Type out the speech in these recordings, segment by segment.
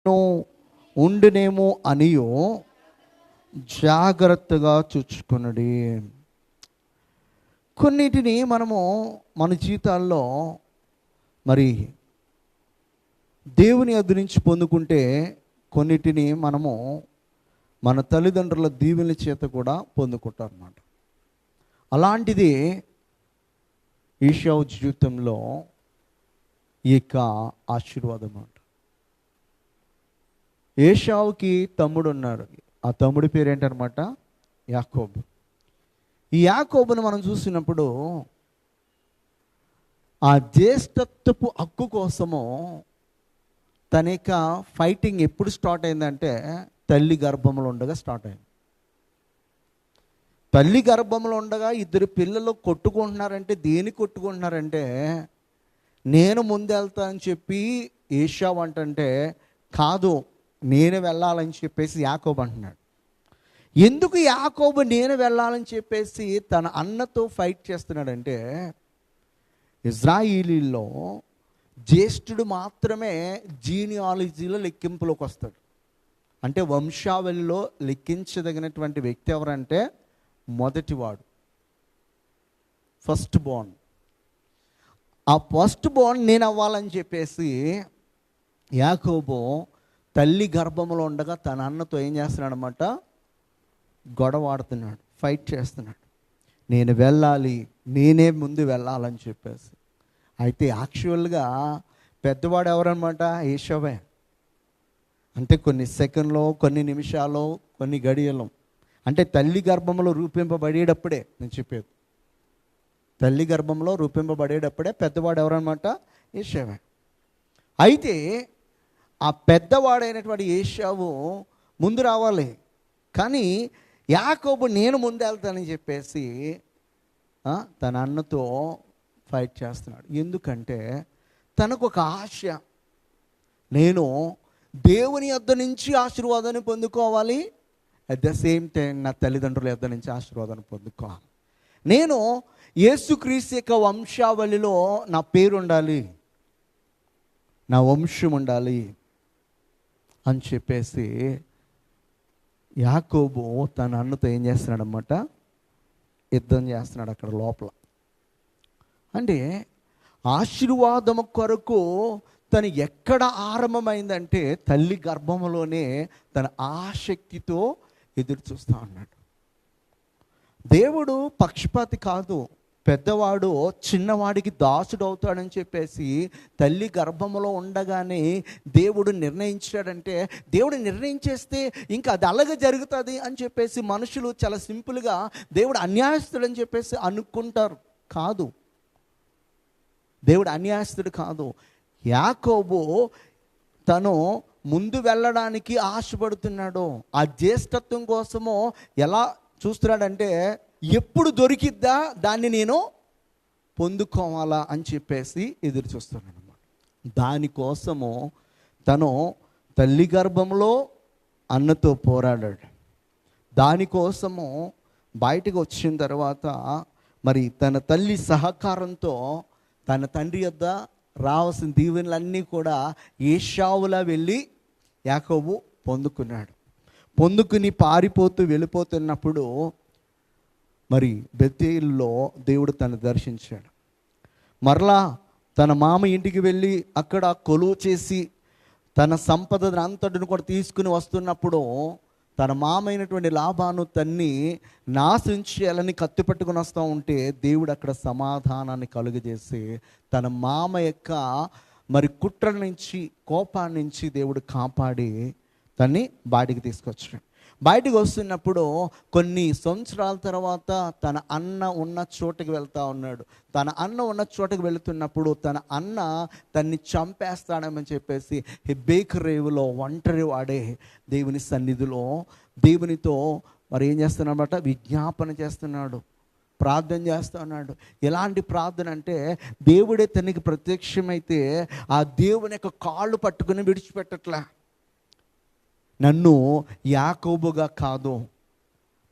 ఉండునేమో అనియో జాగ్రత్తగా చూచుకున్నది. కొన్నిటిని మనము మన జీవితాల్లో మరి దేవుని యొద్ద నుంచి పొందుకుంటే, కొన్నిటిని మనము మన తల్లిదండ్రుల దీవెనల చేత కూడా పొందుకుంటాం అన్నమాట. అలాంటిది ఏశావు జీవితంలో ఈ యొక్క ఆశీర్వాదం అంట. ఏశావుకి తమ్ముడు ఉన్నారు. ఆ తమ్ముడి పేరు ఏంటనమాట? యాకోబు. ఈ యాకోబును మనం చూసినప్పుడు ఆ జ్యేష్ఠత్వపు హక్కు కోసము తన యొక్క ఫైటింగ్ ఎప్పుడు స్టార్ట్ అయిందంటే తల్లి గర్భంలో ఉండగా స్టార్ట్ అయింది. తల్లి గర్భంలో ఉండగా ఇద్దరు పిల్లలు కొట్టుకుంటున్నారంటే దేనికి కొట్టుకుంటున్నారంటే, నేను ముందెళ్తా అని చెప్పి ఏశావు అంటే కాదు, నేను వెళ్ళాలని చెప్పేసి యాకోబు అంటున్నాడు. ఎందుకు యాకోబు నేను వెళ్ళాలని చెప్పేసి తన అన్నతో ఫైట్ చేస్తున్నాడంటే, ఇజ్రాయిలీలో జ్యేష్ఠుడు మాత్రమే జీనియాలజీలో లెక్కింపులోకి వస్తాడు. అంటే వంశావళిలో లెక్కించదగినటువంటి వ్యక్తి ఎవరంటే మొదటివాడు, ఫస్ట్ బోర్న్. ఆ ఫస్ట్ బోర్న్ నేను అవ్వాలని చెప్పేసి యాకోబు తల్లి గర్భంలో ఉండగా తన అన్నతో ఏం చేస్తున్నాడు అన్నమాట? గొడవ ఆడుతున్నాడు, ఫైట్ చేస్తున్నాడు. నేను వెళ్ళాలి, నేనే ముందు వెళ్ళాలని చెప్పేసి. అయితే యాక్చువల్గా పెద్దవాడు ఎవరన్నమాట? ఏశావే. అంటే కొన్ని సెకండ్లో, కొన్ని నిమిషాలు, కొన్ని గడియలు, అంటే తల్లి గర్భంలో రూపింపబడేటప్పుడే నేను చెప్పేది, తల్లి గర్భంలో రూపింపబడేటప్పుడే పెద్దవాడు ఎవరన్నమాట? ఏశావే. అయితే ఆ పెద్దవాడైనటువంటి ఏశావు ముందు రావాలి, కానీ యాకోబు నేను ముందు వెళ్తానని చెప్పేసి తన అన్నతో ఫైట్ చేస్తున్నాడు. ఎందుకంటే తనకు ఒక ఆశ, నేను దేవుని యొద్ద నుంచి ఆశీర్వాదాన్ని పొందుకోవాలి, అట్ ద సేమ్ టైం నా తల్లిదండ్రుల యొద్ద నుంచి ఆశీర్వాదాన్ని పొందుకోవాలి. నేను యేసుక్రీస్తు యొక్క వంశావళిలో నా పేరు ఉండాలి, నా వంశం ఉండాలి అని చెప్పేసి యాకోబు తన అన్నతో ఏం చేస్తున్నాడు అన్నమాట? యుద్ధం చేస్తున్నాడు అక్కడ లోపల. అంటే ఆశీర్వాదము కొరకు తను ఎక్కడ ఆరంభమైందంటే తల్లి గర్భంలోనే తన ఆసక్తితో ఎదురు చూస్తూ ఉన్నాడు. దేవుడు పక్షపాతి కాదు. పెద్దవాడు చిన్నవాడికి దాసుడు అవుతాడని చెప్పేసి తల్లి గర్భంలో ఉండగానే దేవుడు నిర్ణయించాడంటే, దేవుడు నిర్ణయించేస్తే ఇంకా అది అలాగే జరుగుతుంది అని చెప్పేసి మనుషులు చాలా సింపుల్గా దేవుడు అన్యాయస్తుడని చెప్పేసి అనుకుంటారు. కాదు, దేవుడు అన్యాయస్తుడు కాదు. యాకోబు తను ముందు వెళ్ళడానికి ఆశపడుతున్నాడు. ఆ జ్యేష్ఠత్వం కోసము ఎలా చూస్తున్నాడంటే, ఎప్పుడు దొరికిద్దా దాన్ని నేను పొందుకోవాలా అని చెప్పేసి ఎదురు చూస్తున్నాడు అన్నమాట. దానికోసము తను తల్లి గర్భంలో అన్నతో పోరాడాడు. దానికోసము బయటకు వచ్చిన తర్వాత మరి తన తల్లి సహకారంతో తన తండ్రి యొద్ద రావాల్సిన దీవెనలన్నీ కూడా ఏశావులా వెళ్ళి యాకోబు పొందుకున్నాడు. పొందుకుని పారిపోతూ వెళ్ళిపోతున్నప్పుడు మరి బెతేలులో దేవుడు తను దర్శించాడు. మరలా తన మామ ఇంటికి వెళ్ళి అక్కడ కొలువు చేసి తన సంపదను అంతటిని కూడా తీసుకుని వస్తున్నప్పుడు తన మామ అయినటువంటి లాబాను తన్ని నాశనం చేయాలని కత్తి పట్టుకుని వస్తూ ఉంటే దేవుడు అక్కడ సమాధానాన్ని కలుగజేసి తన మామ యొక్క మరి కుట్ర నుంచి, కోపాన్ని నుంచి దేవుడు కాపాడి తన్ని బయటికి తీసుకొచ్చాడు. బయటకు వస్తున్నప్పుడు కొన్ని సంవత్సరాల తర్వాత తన అన్న ఉన్న చోటుకి వెళ్తూ ఉన్నాడు. తన అన్న ఉన్న చోటుకి వెళుతున్నప్పుడు తన అన్న తన్ని చంపేస్తాడని చెప్పేసి హెబ్రోను రేవులో ఒంటరి వాడే దేవుని సన్నిధిలో దేవునితో మరి ఏం చేస్తున్నాడన్నమాట? విజ్ఞాపన చేస్తున్నాడు, ప్రార్థన చేస్తూ ఉన్నాడు. ఎలాంటి ప్రార్థన అంటే, దేవుడే తనకి ప్రత్యక్షమైతే ఆ దేవుని యొక్క కాళ్ళు పట్టుకుని విడిచిపెట్టట్లే. నన్ను యాకోబుగా కాదు,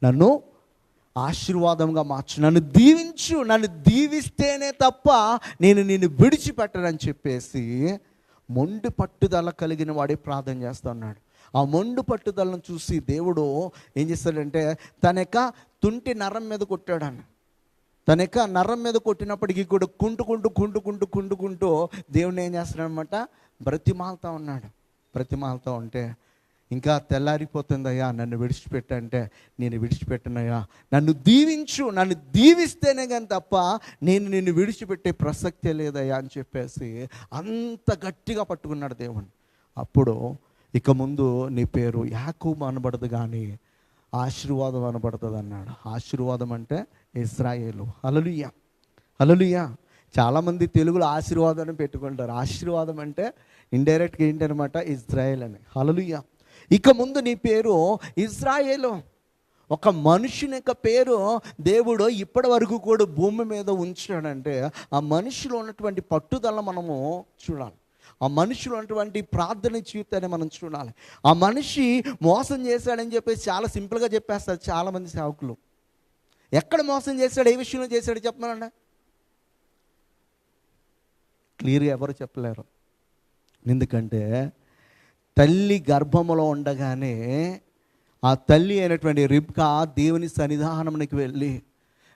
నన్ను ఆశీర్వాదంగా మార్చు, నన్ను దీవించు, నన్ను దీవిస్తేనే తప్ప నేను నిన్ను విడిచిపెట్టనని చెప్పేసి మొండి పట్టుదల కలిగిన వాడే ప్రార్థన చేస్తూ ఉన్నాడు. ఆ మొండు పట్టుదలను చూసి దేవుడు ఏం చేస్తాడంటే తన యొక్క తుంటి నరం మీద కొట్టాడని. తన యొక్క నరం మీద కొట్టినప్పటికీ కూడా కుంటుకుంటూ దేవుడిని ఏం చేస్తాడనమాట, బ్రతిమాలుతూ ఉన్నాడు. బ్రతిమాలుతూ ఉంటే ఇంకా తెల్లారిపోతుందయ్యా, నన్ను విడిచిపెట్టంటే నేను విడిచిపెట్టనయ్యా, నన్ను దీవించు, నన్ను దీవిస్తేనే కానీ తప్ప నేను నిన్ను విడిచిపెట్టే ప్రసక్తే లేదయ్యా అని చెప్పేసి అంత గట్టిగా పట్టుకున్నాడు దేవుణ్ణి. అప్పుడు ఇక ముందు నీ పేరు యాకోబు అనబడదు కానీ ఆశీర్వాదం అనబడుతుంది అన్నాడు. ఆశీర్వాదం అంటే ఇశ్రాయేలు. హల్లెలూయా, హల్లెలూయా. చాలామంది తెలుగులో ఆశీర్వాదం అని పెట్టుకుంటారు. ఆశీర్వాదం అంటే ఇండైరెక్ట్గా ఏంటనమాట, ఇజ్రాయేల్ అని. హల్లెలూయా. ఇక ముందు నీ పేరు ఇజ్రాయేలు. ఒక మనుషుని యొక్క పేరు దేవుడు ఇప్పటి వరకు కూడా భూమి మీద ఉంచాడంటే ఆ మనిషిలో ఉన్నటువంటి పట్టుదల మనము చూడాలి. ఆ మనిషిలో ఉన్నటువంటి ప్రార్థన జీవితాన్ని మనం చూడాలి. ఆ మనిషి మోసం చేశాడని చెప్పేసి చాలా సింపుల్గా చెప్పేస్తారు చాలామంది సేవకులు. ఎక్కడ మోసం చేశాడు, ఏ విషయంలో చేశాడు చెప్పమనండి. క్లియర్గా ఎవరు చెప్పలేరు. ఎందుకంటే తల్లి గర్భములో ఉండగానే ఆ తల్లి అయినటువంటి రిబ్కా దేవుని సన్నిధానానికి వెళ్ళి,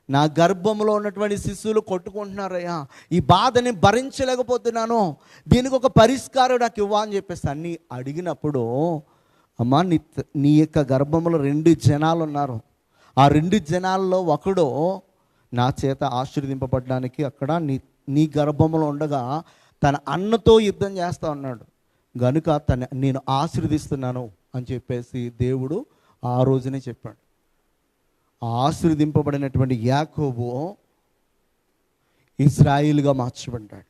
నా గర్భంలో ఉన్నటువంటి శిశువులు కొట్టుకుంటున్నారయ్యా, ఈ బాధని భరించలేకపోతున్నాను, దీనికి ఒక పరిష్కారం నాకు ఇవ్వ అని చెప్పేసి అన్నీ అడిగినప్పుడు, అమ్మా నీ యొక్క గర్భంలో 2 జనాలు ఉన్నారు. ఆ 2 జనాల్లో ఒకడు నా చేత ఆశీర్వదింపబడడానికి అక్కడ నీ గర్భంలో ఉండగా తన అన్నతో యుద్ధం చేస్తూ ఉన్నాడు గనుక నేను ఆశీర్వదిస్తున్నాను అని చెప్పేసి దేవుడు ఆ రోజునే చెప్పాడు. ఆశీర్వదింపబడినటువంటి యాకోబు ఇజ్రాయిల్గా మార్చబడ్డాడు.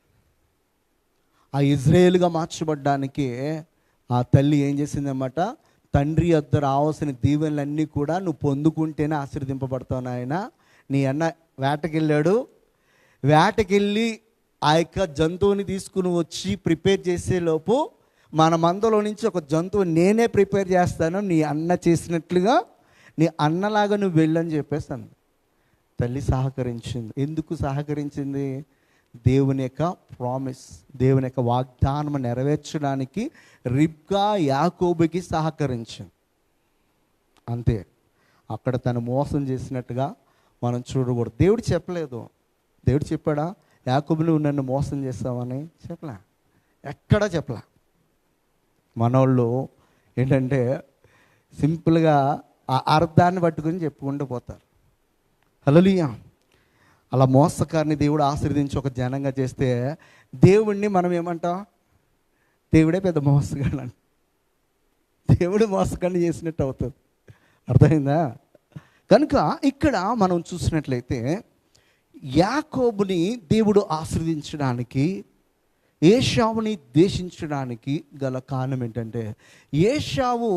ఆ ఇజ్రాయేల్గా మార్చబడ్డానికి ఆ తల్లి ఏం చేసిందన్నమాట, తండ్రి వద్ద రావాల్సిన దీవెనలన్నీ కూడా నువ్వు పొందుకుంటేనే ఆశీర్వదింపబడతావు నాయన. నీ అన్న వేటకెళ్ళాడు, వేటకెళ్ళి ఆ యొక్క జంతువుని తీసుకుని వచ్చి ప్రిపేర్ చేసేలోపు మన మందలో నుంచి ఒక జంతువు నేనే ప్రిపేర్ చేస్తాను, నీ అన్న చేసినట్లుగా నీ అన్నలాగా నువ్వు వెళ్ళని చెప్పేస్తాను. తల్లి సహకరించింది. ఎందుకు సహకరించింది? దేవుని యొక్క ప్రామిస్, దేవుని యొక్క వాగ్దానం నెరవేర్చడానికి రిబ్కా యాకోబుకి సహకరించింది. అంతే. అక్కడ తను మోసం చేసినట్టుగా మనం చూడకూడదు. దేవుడు చెప్పలేదు. దేవుడు చెప్పాడా యాకోబు నువ్వు నన్ను మోసం చేస్తావని? చెప్పలే, ఎక్కడా చెప్పలే. మనోళ్ళు ఏంటంటే సింపుల్గా ఆ అర్థాన్ని పట్టుకుని చెప్పుకుంటూ పోతారు. హల్లెలూయా. అలా మోసకారిని దేవుడు ఆశీర్వదించి ఒక జనంగా చేస్తే దేవుణ్ణి మనం ఏమంటాం, దేవుడే పెద్ద మోసగాడు అని. దేవుడు మోసకాన్ని చేసినట్టు అవుతుంది. అర్థమైందా? కనుక ఇక్కడ మనం చూసినట్లయితే యాకోబుని దేవుడు ఆశీర్వదించడానికి, ఏశావుని ద్వేషించడానికి గల కారణం ఏంటంటే, ఏశావు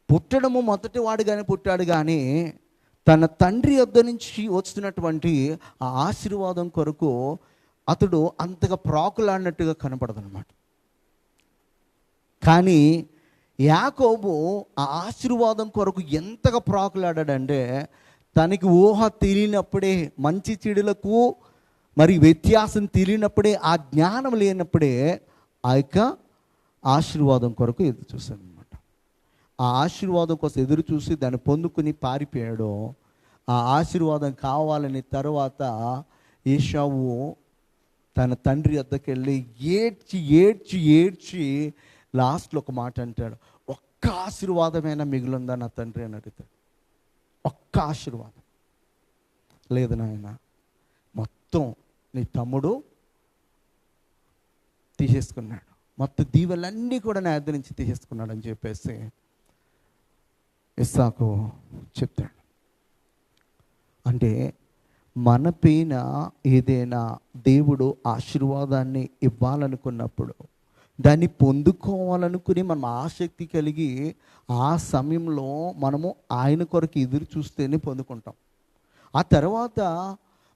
పుట్టడము మొదటి వాడుగానే పుట్టాడు కానీ తన తండ్రి వద్ద నుంచి వస్తున్నటువంటి ఆ ఆశీర్వాదం కొరకు అతడు అంతగా ప్రాకులాడినట్టుగా కనపడదన్నమాట. కానీ యాకోబు ఆ ఆశీర్వాదం కొరకు ఎంతగా ప్రాకులాడాడంటే తనకి ఊహ తెలియనప్పుడే, మంచి చెడులకు మరి వ్యత్యాసం తెలియనప్పుడే, ఆ జ్ఞానం లేనప్పుడే ఆ యొక్క ఆశీర్వాదం కొరకు ఎదురు చూశాడు అనమాట. ఆ ఆశీర్వాదం కోసం ఎదురు చూసి దాన్ని పొందుకుని పారిపోయాడు. ఆ ఆశీర్వాదం కావాలని తర్వాత ఏశావు తన తండ్రి వద్దకు వెళ్ళి ఏడ్చి ఏడ్చి ఏడ్చి లాస్ట్లో ఒక మాట అంటాడు, ఒక్క ఆశీర్వాదమైనా మిగిలిందా నా తండ్రి అని అడుగుతాడు. ఒక్క ఆశీర్వాదం లేదు నాయన, మొత్తం నీ తమ్ముడు తీసేసుకున్నాడు, మొత్తం దీవెలన్నీ కూడా నా దగ్గర నుంచి తీసేసుకున్నాడు అని చెప్పేసి ఇస్సాకు చెప్తాడు. అంటే మన పైన ఏదైనా దేవుడు ఆశీర్వాదాన్ని ఇవ్వాలనుకున్నప్పుడు దాన్ని పొందుకోవాలనుకుని మనం ఆసక్తి కలిగి ఆ సమయంలో మనము ఆయన కొరకు ఎదురు చూస్తేనే పొందుకుంటాం. ఆ తర్వాత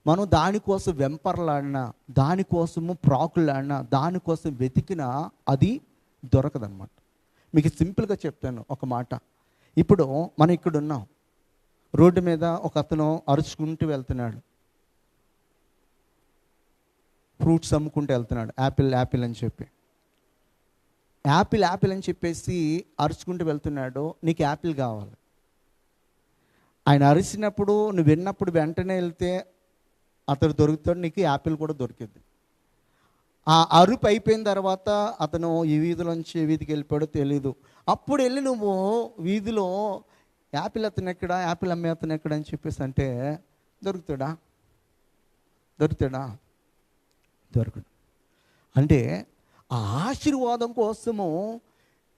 మనం దానికోసం వెంపర్లాడినా, దానికోసము ప్రాకులాడినా, దానికోసం వెతికినా అది దొరకదన్నమాట. మీకు సింపుల్గా చెప్తాను ఒక మాట. ఇప్పుడు మనం ఇక్కడ ఉన్నాం, రోడ్డు మీద ఒక అతను అరుచుకుంటూ వెళ్తున్నాడు, ఫ్రూట్స్ అమ్ముకుంటూ వెళ్తున్నాడు, యాపిల్ యాపిల్ అని చెప్పి. యాపిల్ యాపిల్ అని చెప్పేసి అరుచుకుంటూ వెళ్తున్నాడు, నీకు యాపిల్ కావాలి. ఆయన అరిచినప్పుడు నువ్వు విన్నప్పుడు వెంటనే వెళ్తే అతడు దొరుకుతాడు, నీకు యాపిల్ కూడా దొరికింది. ఆ అరుపు అయిపోయిన తర్వాత అతను ఈ వీధిలోంచి ఏ వీధికి వెళ్ళిపోయాడో తెలీదు. అప్పుడు వెళ్ళి నువ్వు వీధిలో యాపిల్ అతను ఎక్కడ, యాపిల్ అమ్మే అతను ఎక్కడ అని చెప్పేసి అంటే దొరుకుతాడా? దొరకడు. అంటే ఆ ఆశీర్వాదం కోసము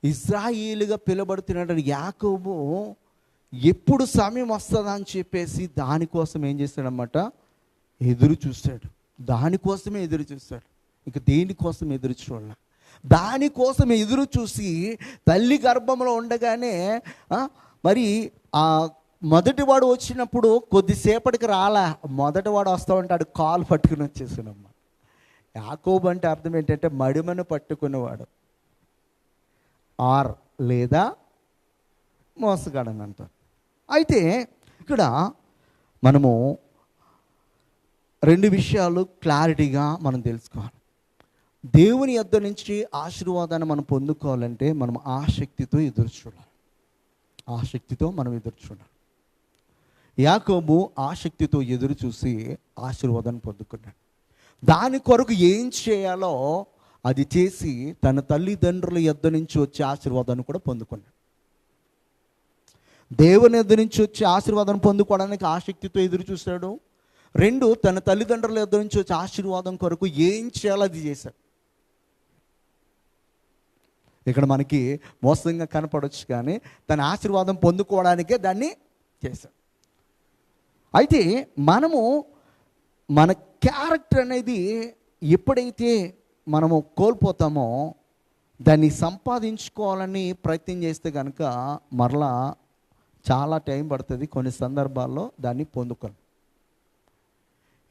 ఇశ్రాయేలుగా పిలువబడుతున్నాడు యాకోబు. ఎప్పుడు సమయం వస్తుందా అని చెప్పేసి దానికోసం ఏం చేస్తాడన్నమాట, ఎదురు చూస్తాడు. దానికోసమే ఎదురు చూస్తాడు, ఇక దేనికోసం ఎదురు చూడాల. దానికోసం ఎదురు చూసి తల్లి గర్భంలో ఉండగానే మరి ఆ మొదటివాడు వచ్చినప్పుడు కొద్దిసేపటికి రాలా, మొదటివాడు వస్తూ ఉంటాడు కాలు పట్టుకుని వచ్చేసానమ్మ. యాకోబు అంటే అర్థం ఏంటంటే మడిమను పట్టుకునేవాడు, ఆర్ లేదా మోసగాడని అంటారు. అయితే ఇక్కడ మనము 2 విషయాలు క్లారిటీగా మనం తెలుసుకోవాలి. దేవుని యొద్ద నుంచి ఆశీర్వాదాన్ని మనం పొందుకోవాలంటే మనం ఆసక్తితో ఎదురు చూడాలి. యాకోబు ఆసక్తితో ఎదురు చూసి ఆశీర్వాదాన్ని పొందుకున్నాడు. దాని కొరకు ఏం చేయాలో అది చేసి తన తల్లిదండ్రుల యొద్ద నుంచి వచ్చే ఆశీర్వాదాన్ని కూడా పొందుకున్నాడు. దేవుని యొద్ద నుంచి వచ్చే ఆశీర్వాదాన్ని పొందుకోవడానికి ఆసక్తితో ఎదురు చూశాడు. 2, తన తల్లిదండ్రుల యొద్ద నుంచి వచ్చే ఆశీర్వాదం కొరకు ఏం చేయాలో అది చేశాడు. ఇక్కడ మనకి మోసంగా కనపడవచ్చు, కానీ తన ఆశీర్వాదం పొందుకోవడానికే దాన్ని చేశాడు. అయితే మనము మన క్యారెక్టర్ అనేది ఎప్పుడైతే మనము కోల్పోతామో దాన్ని సంపాదించుకోవాలని ప్రయత్నం చేస్తే కనుక మరలా చాలా టైం పడుతుంది. కొన్ని సందర్భాల్లో దాన్ని పొందుకోను.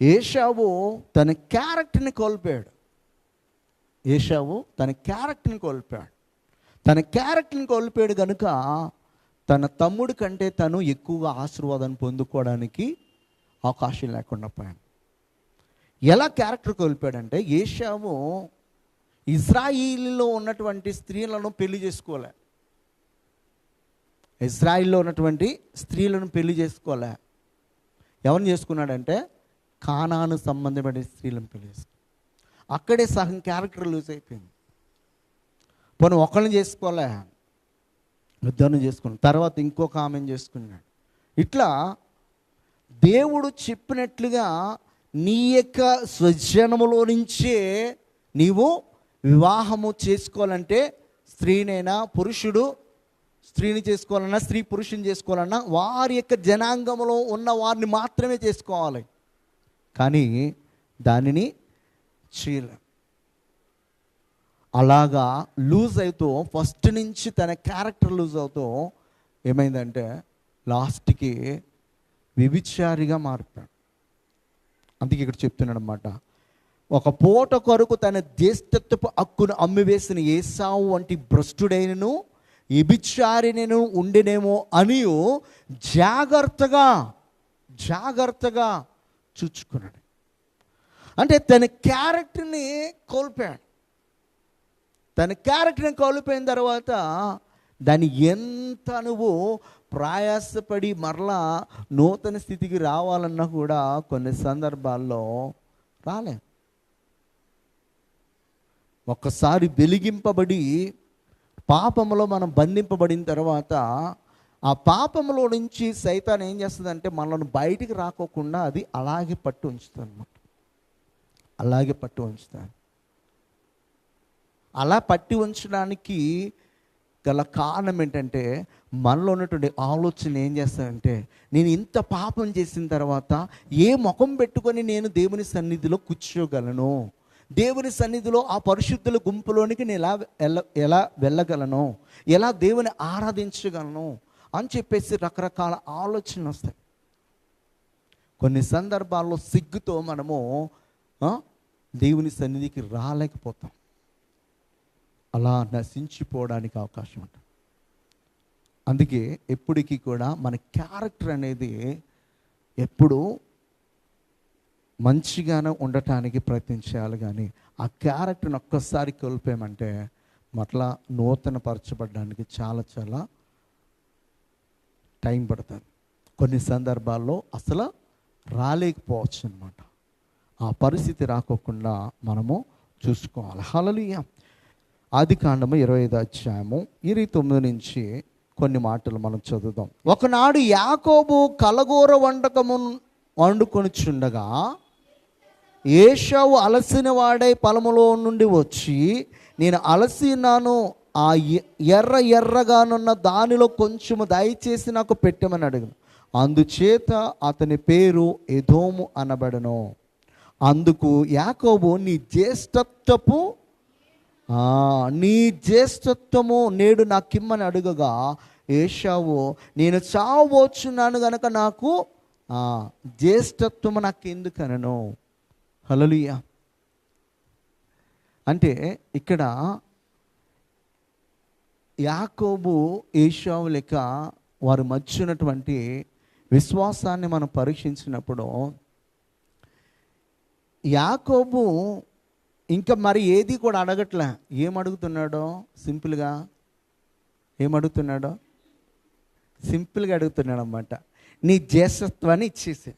ఏశావు తన క్యారెక్టర్ని కోల్పోయాడు. తన క్యారెక్టర్ని కోల్పోయాడు కనుక తన తమ్ముడి కంటే తను ఎక్కువగా ఆశీర్వాదాన్ని పొందుకోవడానికి అవకాశం లేకుండా పోయాడు. ఎలా క్యారెక్టర్ కోల్పోయాడంటే, ఏశావు ఇజ్రాయిల్లో ఉన్నటువంటి స్త్రీలను పెళ్లి చేసుకోలే. ఎవరిని చేసుకున్నాడంటే కానాను సంబంధమైన స్త్రీలను పెళ్లి చేసుకున్నాడు. అక్కడే సగం క్యారెక్టర్ లూజ్ అయిపోయింది. పోనీ ఒకళ్ళని చేసుకోలే, ఇద్దరిని చేసుకున్నాడు. తర్వాత ఇంకొక ఆమెను చేసుకున్నాడు. ఇట్లా దేవుడు చెప్పినట్లుగా నీ యొక్క స్వజనములో నుంచే నీవు వివాహము చేసుకోవాలంటే, స్త్రీనైనా పురుషుడు స్త్రీని చేసుకోవాలన్నా, స్త్రీ పురుషుని చేసుకోవాలన్నా వారి యొక్క జనాంగంలో ఉన్న వారిని మాత్రమే చేసుకోవాలి. కానీ దానిని చేయలే. అలాగా లూజ్ అవుతూ ఫస్ట్ నుంచి తన క్యారెక్టర్ లూజ్ అవుతూ ఏమైందంటే లాస్ట్కి వ్యభిచారిగా మారిపోయాడు. అందుకే ఇక్కడ చెప్తున్నాడు అన్నమాట, ఒక పూట కొరకు తన జ్యేష్ఠత్వపు హక్కును అమ్మివేసిన ఏసావు వంటి భ్రష్టుడైనను వ్యభిచారినను ఉండినేమో అని జాగ్రత్తగా చూచుకున్నాడు. అంటే తన క్యారెక్టర్ని కోల్పోయాడు. తన క్యారెక్టర్ని కోల్పోయిన తర్వాత దాన్ని ఎంత నువ్వు ప్రయాసపడి మరలా నూతన స్థితికి రావాలన్నా కూడా కొన్ని సందర్భాల్లో రాలే. ఒక్కసారి వెలిగింపబడి పాపంలో మనం బంధింపబడిన తర్వాత ఆ పాపంలో నుంచి సైతాన్ ఏం చేస్తుందంటే మనల్ని బయటికి రాకోకుండా అది అలాగే పట్టు ఉంచుతుంది అన్నమాట. అలా పట్టి ఉంచడానికి గల కారణం ఏంటంటే మనలో ఉన్నటువంటి ఆలోచన ఏం చేస్తానంటే, నేను ఇంత పాపం చేసిన తర్వాత ఏ ముఖం పెట్టుకొని నేను దేవుని సన్నిధిలో కూర్చోగలను, దేవుని సన్నిధిలో ఆ పరిశుద్ధుల గుంపులోనికి నేను ఎలా వెళ్ళగలను, ఎలా దేవుని ఆరాధించగలను అని చెప్పేసి రకరకాల ఆలోచనలు వస్తాయి. కొన్ని సందర్భాల్లో సిగ్గుతో మనము దేవుని సన్నిధికి రాలేకపోతాం. అలా నశించిపోవడానికి అవకాశం ఉంటుంది. అందుకే ఎప్పటికీ కూడా మన క్యారెక్టర్ అనేది ఎప్పుడు మంచిగానే ఉండటానికి ప్రయత్నించాలి. కానీ ఆ క్యారెక్టర్ని ఒక్కసారి కోల్పోయామంటే మరలా నూతన పరచబడడానికి చాలా చాలా టైం పడుతుంది. కొన్ని సందర్భాల్లో అసలు రాలేకపోవచ్చు అనమాట. ఆ పరిస్థితి రాకోకుండా మనము చూసుకోవాలి. హల్లెలూయా. ఆదికాండము 25వ అధ్యాయము 29 నుంచి కొన్ని మాటలు మనం చదువుదాం. ఒకనాడు యాకోబు కలగూర వంటకము వండుకొనిచుండగా ఏశావు అలసిన వాడై పొలములో నుండి వచ్చి, నేను అలసినాను, ఆ ఎర్రగానున్న దానిలో కొంచెము దయచేసి నాకు పెట్టమని అడిగాను. అందుచేత అతని పేరు ఎదోము అనబడను. అందుకు యాకోబు, నీ జ్యేష్ఠత్వము నేడు నాకిమ్మని అడుగగా ఏశావు, నేను చావబోచున్నాను గనక నాకు జ్యేష్ఠత్వము నాకెందుకనను. హల్లెలూయా. అంటే ఇక్కడ యాకోబు ఏశావు లెక్క వారి మధ్య ఉన్నటువంటి విశ్వాసాన్ని మనం పరీక్షించినప్పుడు యాకోబు ఇంకా మరి ఏది కూడా అడగట్లే. ఏమడుగుతున్నాడో సింపుల్గా అడుగుతున్నాడు అన్నమాట. నీ జ్యేష్ఠత్వాన్ని ఇచ్చేసి.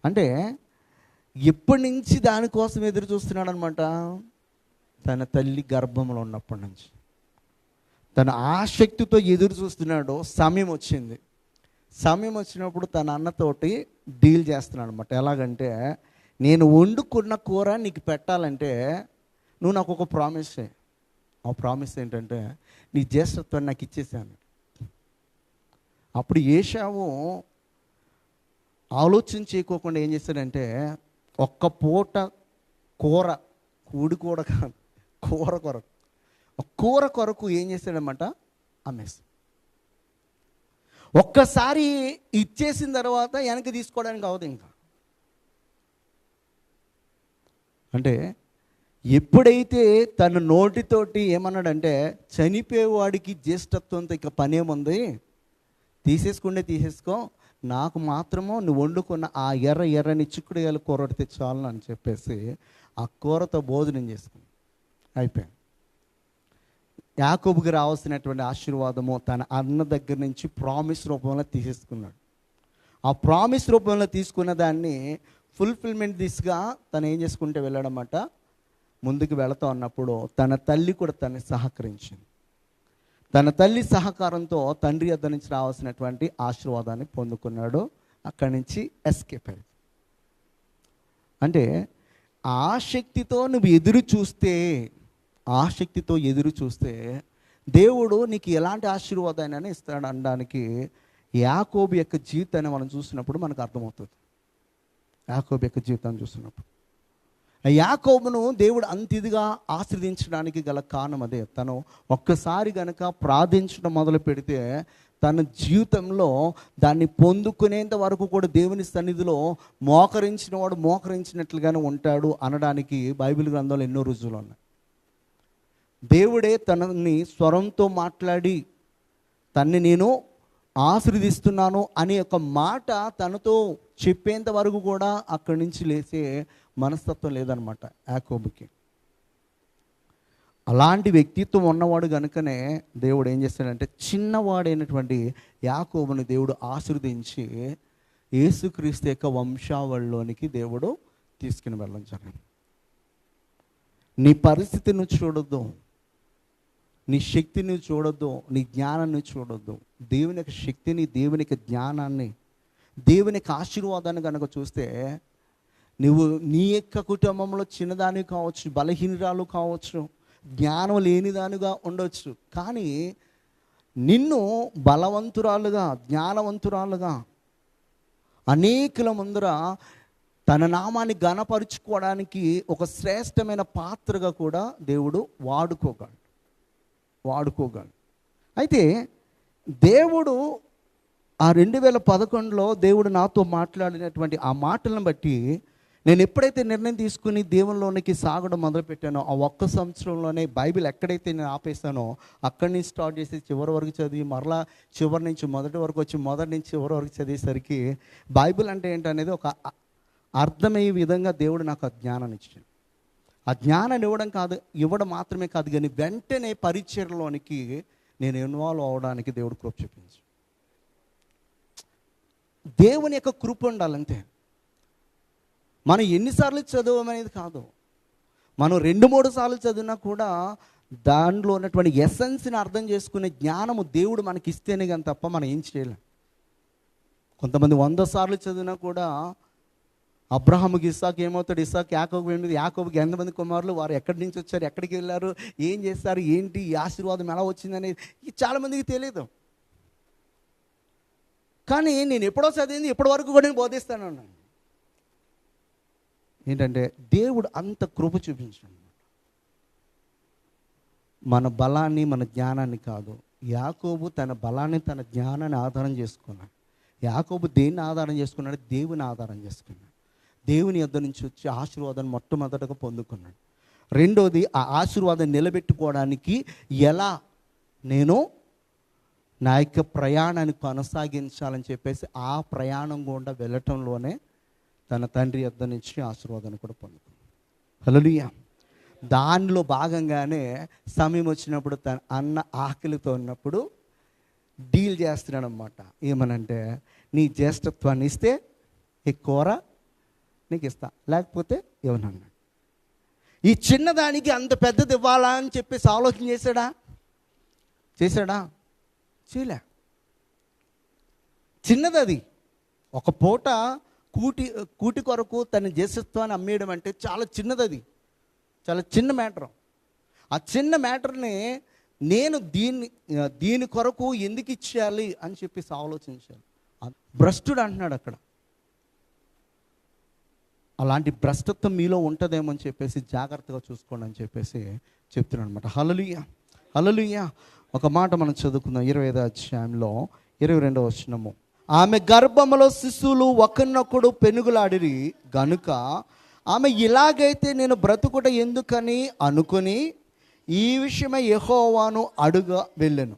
అంటే ఎప్పటి నుంచి దానికోసం ఎదురు చూస్తున్నాడు అనమాట. తన తల్లి గర్భంలో ఉన్నప్పటి నుంచి తన ఆసక్తితో ఎదురు చూస్తున్నాడు. సమయం వచ్చినప్పుడు తన అన్నతోటి డీల్ చేస్తున్నాడు అనమాట. ఎలాగంటే, నేను వండుకున్న కూర నీకు పెట్టాలంటే నువ్వు నాకు ఒక ప్రామిస్ చేయి. ఆ ప్రామిస్ ఏంటంటే, నీ జ్యేష్ఠత్వాన్ని నాకు ఇచ్చేసాను. అప్పుడు ఏశావు ఆలోచన చేయకోకుండా ఏం చేశాడంటే, ఒక్క పూట కూర, కూడి కూర కాదు, కూర కొరకు ఏం చేశాడనమాట, అమ్మేసి. ఒక్కసారి ఇచ్చేసిన తర్వాత వెనక్కి తీసుకోవడానికి అవదు. ఇంకా అంటే ఎప్పుడైతే తన నోటితోటి ఏమన్నాడంటే, చనిపోయేవాడికి జ్యేష్ఠత్వంతో ఇక పనేముంది, తీసేసుకో, నాకు మాత్రము నువ్వు వండుకున్న ఆ ఎర్రని చిక్కుడుగాయల కూర పెడితే చాలు అని చెప్పేసి ఆ కూరతో భోజనం చేసుకుని అయిపోయాను. యాకోబుకి రావాల్సినటువంటి ఆశీర్వాదము తన అన్న దగ్గర నుంచి ప్రామిస్ రూపంలో తీసేసుకున్నాడు. ఆ ప్రామిస్ రూపంలో తీసుకున్న దాన్ని ఫుల్ఫిల్మెంట్ దిశగా తను ఏం చేసుకుంటే వెళ్ళాడన్నమాట. ముందుకు వెళతా ఉన్నప్పుడు తన తల్లి కూడా తనని సహకరించింది. తన తల్లి సహకారంతో తండ్రి వద్ద నుంచి రావాల్సినటువంటి ఆశీర్వాదాన్ని పొందుకున్నాడు. అక్కడి నుంచి ఎస్కేప్ అయ్యాడు. అంటే ఆసక్తితో నువ్వు ఎదురు చూస్తే దేవుడు నీకు ఎలాంటి ఆశీర్వాదాన్ని ఇస్తాడు అనడానికి యాకోబు యొక్క జీవితాన్ని మనం చూసినప్పుడు మనకు అర్థమవుతుంది. యాకోబు యొక్క జీవితాన్ని చూసినప్పుడు యాకోబును దేవుడు అంత ఇదిగా ఆశ్రదించడానికి గల కారణం అదే. తను ఒక్కసారి గనక ప్రార్థించడం మొదలు పెడితే తన జీవితంలో దాన్ని పొందుకునేంత వరకు కూడా దేవుని సన్నిధిలో మోకరించిన వాడు మోకరించినట్లుగానే ఉంటాడు అనడానికి బైబిల్ గ్రంథంలో ఎన్నో రుజువులు ఉన్నాయి. దేవుడే తనని స్వరంతో మాట్లాడి తన్ని నేను ఆశీర్వదిస్తున్నాను అనే ఒక మాట తనతో చెప్పేంత వరకు కూడా అక్కడి నుంచి లేచే మనస్తత్వం లేదనమాట యాకోబుకి. అలాంటి వ్యక్తిత్వం ఉన్నవాడు కనుకనే దేవుడు ఏం చేస్తాడంటే, చిన్నవాడైనటువంటి యాకోబుని దేవుడు ఆశీర్వదించి యేసుక్రీస్తు యొక్క వంశావళిలోనికి దేవుడు తీసుకుని వెళ్ళడం జరిగింది. నీ పరిస్థితిని చూడొద్దు, నీ శక్తిని చూడొద్దు, నీ జ్ఞానాన్ని చూడొద్దు. దేవుని యొక్క శక్తిని, దేవుని యొక్క జ్ఞానాన్ని, దేవుని యొక్క ఆశీర్వాదాన్ని కనుక చూస్తే నువ్వు నీ యొక్క కుటుంబంలో చిన్నదాని కావచ్చు, బలహీనరాలు కావచ్చు, జ్ఞానం లేనిదానిగా ఉండొచ్చు, కానీ నిన్ను బలవంతురాలుగా, జ్ఞానవంతురాలుగా అనేకుల ముందర తన నామాన్ని ఘనపరుచుకోవడానికి ఒక శ్రేష్టమైన పాత్రగా కూడా దేవుడు వాడుకోగలడు. అయితే దేవుడు ఆ 2011లో దేవుడు నాతో మాట్లాడినటువంటి ఆ మాటలను బట్టి నేను ఎప్పుడైతే నిర్ణయం తీసుకుని దేవునిలోనికి సాగడం మొదలుపెట్టానో, ఆ ఒక్క సంవత్సరంలోనే బైబిల్ ఎక్కడైతే నేను ఆపేసానో అక్కడి నుంచి స్టార్ట్ చేసి చివరి వరకు చదివి, మరలా చివరి నుంచి మొదటి వరకు వచ్చి మొదటి నుంచి చివరి వరకు చదివేసరికి బైబిల్ అంటే ఏంటనేది ఒక అర్థమయ్యే విధంగా దేవుడు నాకు ఆ జ్ఞానాన్ని ఇచ్చాడు. ఆ జ్ఞానాన్ని ఇవ్వడం మాత్రమే కాదు, కానీ వెంటనే పరిచర్లోనికి నేను ఇన్వాల్వ్ అవ్వడానికి దేవుడు కృప చూపించు. దేవుని యొక్క కృప ఉండాలంతే. మనం ఎన్నిసార్లు చదవమనేది కాదు, మనం 2-3 సార్లు చదివినా కూడా దానిలో ఉన్నటువంటి ఎసెన్స్ని అర్థం చేసుకునే జ్ఞానము దేవుడు మనకి ఇస్తేనే కానీ తప్ప మనం ఏం చేయలేం. కొంతమంది 100 సార్లు చదివినా కూడా అబ్రహాముకి ఇస్సాకు ఏమవుతాడు, ఇస్సాకు యాకోబు ఏమిటి, యాకోబుకి ఎంతమంది కుమారులు, వారు ఎక్కడి నుంచి వచ్చారు, ఎక్కడికి వెళ్ళారు, ఏం చేస్తారు, ఏంటి ఈ ఆశీర్వాదం ఎలా వచ్చిందనేది చాలామందికి తెలియదు. కానీ నేను ఎప్పుడో చదివింది ఇప్పటి వరకు కూడా నేను బోధిస్తాను అన్నాను. ఏంటంటే దేవుడు అంత కృప చూపించాడు. మన బలాన్ని మన జ్ఞానాన్ని కాదు. యాకోబు తన బలాన్ని తన జ్ఞానాన్ని ఆధారం చేసుకున్నాడు. యాకోబు దేన్ని ఆధారం చేసుకున్నాడు? దేవుని ఆధారం చేసుకున్నాడు. దేవుని యొద్ద నుంచి వచ్చి ఆశీర్వాదాన్ని మొట్టమొదటగా పొందుకున్నాడు. రెండోది, ఆ ఆశీర్వాదాన్ని నిలబెట్టుకోవడానికి ఎలా నేను నా యొక్క ప్రయాణాన్ని కొనసాగించాలని చెప్పేసి ఆ ప్రయాణం గుండా వెళ్ళటంలోనే తన తండ్రి యొద్ద నుంచి ఆశీర్వాదాన్ని కూడా పొందుకున్నాడు. హల్లెలూయా. దానిలో భాగంగానే సమయం వచ్చినప్పుడు తన అన్న ఆకలితో ఉన్నప్పుడు డీల్ చేస్తున్నాడు అన్నమాట. ఏమనంటే, నీ జ్యేష్ఠత్వాన్ని ఇస్తే ఈ కూర నీకు ఇస్తా, లేకపోతే ఏమన్నాడు. ఈ చిన్నదానికి అంత పెద్దది ఇవ్వాలా అని చెప్పేసి ఆలోచన చేశాడా? చిన్నది అది. ఒక పూట కూటి కొరకు తన జ్యేష్ఠత్వాన్ని అమ్మేయడం అంటే చాలా చిన్నది. అది చాలా చిన్న మ్యాటర్. ఆ చిన్న మ్యాటర్ని నేను దీని కొరకు ఎందుకు ఇచ్చేయాలి అని చెప్పేసి ఆలోచించాను. భ్రష్టుడు అంటున్నాడు అక్కడ. అలాంటి భ్రష్టత్వం మీలో ఉంటుందేమో అని చెప్పేసి జాగ్రత్తగా చూసుకోండి అని చెప్పేసి చెప్తున్నాడు అనమాట. హల్లెలూయా, హల్లెలూయా. ఒక మాట మనం చదువుకుందాం. 25వ అధ్యాయంలో 22వ వచనము. ఆమె గర్భములో శిశువులు ఒకరినొకడు పెనుగులాడిరి గనుక ఆమె ఇలాగైతే నేను బ్రతుకుట ఎందుకని అనుకుని ఈ విషయమై యెహోవాను అడుగ వెళ్ళెను.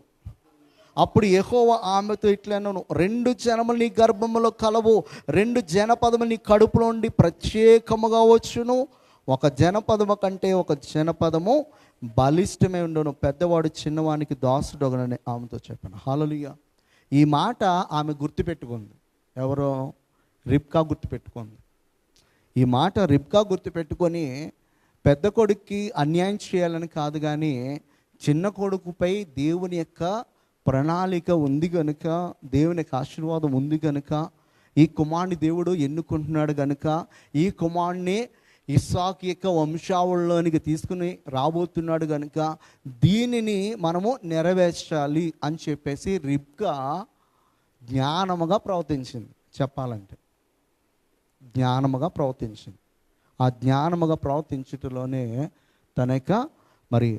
అప్పుడు యెహోవా ఆమెతో ఇట్లనెను, 2 జనములు నీ గర్భములో కలవు, 2 జనపదములు నీ కడుపులో నుండి ప్రత్యేకముగా వచ్చును. ఒక జనపదము కంటే ఒక జనపదము బలిష్టమై ఉండును. పెద్దవాడు చిన్నవానికి దాసుడొగనని ఆమెతో చెప్పాను. హల్లెలూయా. ఈ మాట ఆమె గుర్తుపెట్టుకుంది. ఎవరో? రిబ్కా గుర్తుపెట్టుకుంది. ఈ మాట రిబ్కా గుర్తుపెట్టుకొని పెద్ద కొడుక్కి అన్యాయం చేయాలని కాదు, కానీ చిన్న కొడుకుపై దేవుని యొక్క ప్రణాళిక ఉంది కనుక, దేవుని యొక్క ఆశీర్వాదం ఉంది కనుక, ఈ కుమారుని దేవుడు ఎన్నుకుంటున్నాడు కనుక, ఈ కుమారుని ఇస్సాకు యొక్క వంశావళిలోనికి తీసుకుని రాబోతున్నాడు కనుక దీనిని మనము నెరవేర్చాలి అని చెప్పేసి రిబ్కా జ్ఞానముగా ప్రవర్తించింది. చెప్పాలంటే జ్ఞానముగా ప్రవర్తించింది. ఆ జ్ఞానముగా ప్రవర్తించటంలోనే తన యొక్క మరి